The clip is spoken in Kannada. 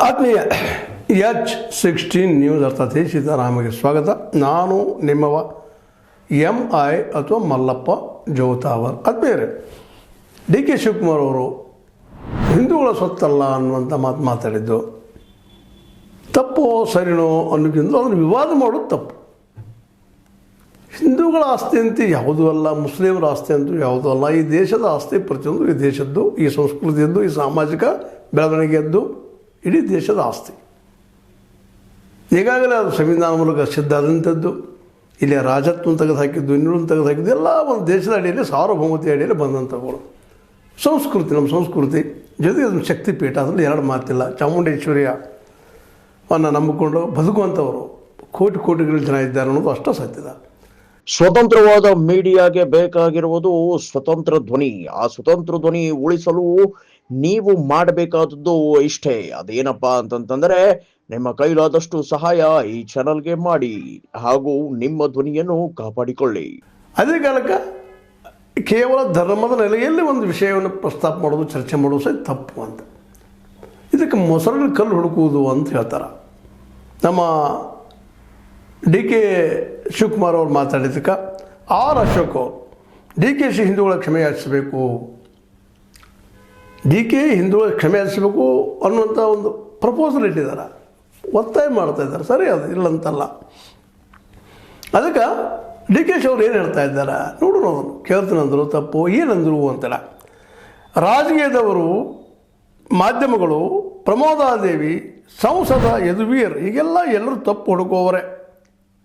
ಆತ್ಮೀಯ H16 ನ್ಯೂಸ್ ಅರ್ಥಾತ್ ಸೀತಾರಾಮಗೆ ಸ್ವಾಗತ. ನಾನು ನಿಮ್ಮವ MI ಅಥವಾ ಮಲ್ಲಪ್ಪ ಜೋತಾವರ್. ಆತ್ಮೀಯರೇ, DK ಶಿವಕುಮಾರ್ ಅವರು ಹಿಂದೂಗಳ ಸ್ವತ್ತಲ್ಲ ಅನ್ನುವಂಥ ಮಾತಾಡಿದ್ದು ತಪ್ಪೋ ಸರಿನೋ ಅನ್ನೋಕ್ಕಿಂತ ಅದನ್ನು ವಿವಾದ ಮಾಡೋದು ತಪ್ಪು. ಹಿಂದೂಗಳ ಆಸ್ತಿ ಅಂತ ಯಾವುದೂ ಅಲ್ಲ, ಮುಸ್ಲಿಮರ ಆಸ್ತಿ ಅಂತೂ ಯಾವುದೂ ಅಲ್ಲ. ಈ ದೇಶದ ಆಸ್ತಿ ಪ್ರತಿಯೊಂದು ಈ ದೇಶದ್ದು, ಈ ಸಂಸ್ಕೃತಿಯದ್ದು, ಈ ಸಾಮಾಜಿಕ ಬೆಳವಣಿಗೆಯದ್ದು, ಇಡೀ ದೇಶದ ಆಸ್ತಿ. ಈಗಾಗಲೇ ಅದು ಸಂವಿಧಾನ ಮೂಲಕ ಸಿದ್ಧ ಆದಂಥದ್ದು. ಇಲ್ಲಿ ರಾಜತ್ವವನ್ನು ತೆಗೆದುಹಾಕಿದ್ದು, ಇನ್ನೂರನ್ನು ತೆಗೆದುಹಾಕಿದ್ದು ಎಲ್ಲ ಒಂದು ದೇಶದ ಅಡಿಯಲ್ಲಿ ಸಾರ್ವಭೌಮತೆ ಅಡಿಯಲ್ಲಿ ಬಂದಂಥವುಗಳು. ಸಂಸ್ಕೃತಿ, ನಮ್ಮ ಸಂಸ್ಕೃತಿ ಜೊತೆಗೆ ಅದನ್ನು ಶಕ್ತಿಪೀಠ, ಅದರಲ್ಲಿ ಎರಡು ಮಾತಿಲ್ಲ. ಚಾಮುಂಡೇಶ್ವರಿಯನ್ನು ನಂಬಿಕೊಂಡು ಬದುಕುವಂಥವರು ಕೋಟಿ ಕೋಟಿಗಳ ಜನ ಇದ್ದಾರೆ ಅನ್ನೋದು ಅಷ್ಟೇ ಸತ್ಯದ. ಸ್ವತಂತ್ರವಾದ ಮೀಡಿಯಾಗೆ ಬೇಕಾಗಿರುವುದು ಸ್ವತಂತ್ರ ಧ್ವನಿ. ಆ ಸ್ವತಂತ್ರ ಧ್ವನಿ ಉಳಿಸಲು ನೀವು ಮಾಡಬೇಕಾದದ್ದು ಇಷ್ಟೇ. ಅದೇನಪ್ಪಾ ಅಂತಂತಂದ್ರೆ, ನಿಮ್ಮ ಕೈಲಾದಷ್ಟು ಸಹಾಯ ಈ ಚಾನಲ್ಗೆ ಮಾಡಿ ಹಾಗೂ ನಿಮ್ಮ ಧ್ವನಿಯನ್ನು ಕಾಪಾಡಿಕೊಳ್ಳಿ. ಅದೇ ಕಾಲಕ್ಕೆ ಕೇವಲ ಧರ್ಮದ ನೆಲೆಯಲ್ಲಿ ಒಂದು ವಿಷಯವನ್ನು ಪ್ರಸ್ತಾಪ ಮಾಡೋದು, ಚರ್ಚೆ ಮಾಡೋದು ಸಹ ತಪ್ಪು ಅಂತ. ಇದಕ್ಕೆ ಮೊಸರಲ್ಲಿ ಕಲ್ಲು ಹುಡುಕುವುದು ಅಂತ ಹೇಳ್ತಾರೆ. ನಮ್ಮ DK ಶಿವಕುಮಾರ್ ಅವರು ಮಾತಾಡಿದ್ದಕ್ಕೆ R ಅಶೋಕ್ ಅವರು DKಶಿ ಹಿಂದೂಗಳ ಕ್ಷಮೆ ಯಾಚಿಸಬೇಕು, DK ಹಿಂದೂಗಳ ಕ್ಷಮೆ ಯಾಚಿಸಬೇಕು ಅನ್ನುವಂಥ ಒಂದು ಪ್ರಪೋಸಲ್ ಇಟ್ಟಿದ್ದಾರೆ, ಒತ್ತಾಯ ಮಾಡ್ತಾಯಿದ್ದಾರೆ. ಸರಿ, ಅದು ಇಲ್ಲಂತಲ್ಲ. ಅದಕ್ಕೆ DKಶಿ ಅವ್ರು ಏನು ಹೇಳ್ತಾ ಇದ್ದಾರೆ ನೋಡೋಣ, ಅದನ್ನು ಕೇಳ್ತೀನಂದರು ತಪ್ಪು ಏನಂದರು ಅಂತೇಳ. ರಾಜಕೀಯದವರು, ಮಾಧ್ಯಮಗಳು, ಪ್ರಮೋದಾದೇವಿ, ಸಂಸದ ಯದುವೀರ್, ಹೀಗೆಲ್ಲ ಎಲ್ಲರೂ ತಪ್ಪು ಹುಡುಕೋವರೆ.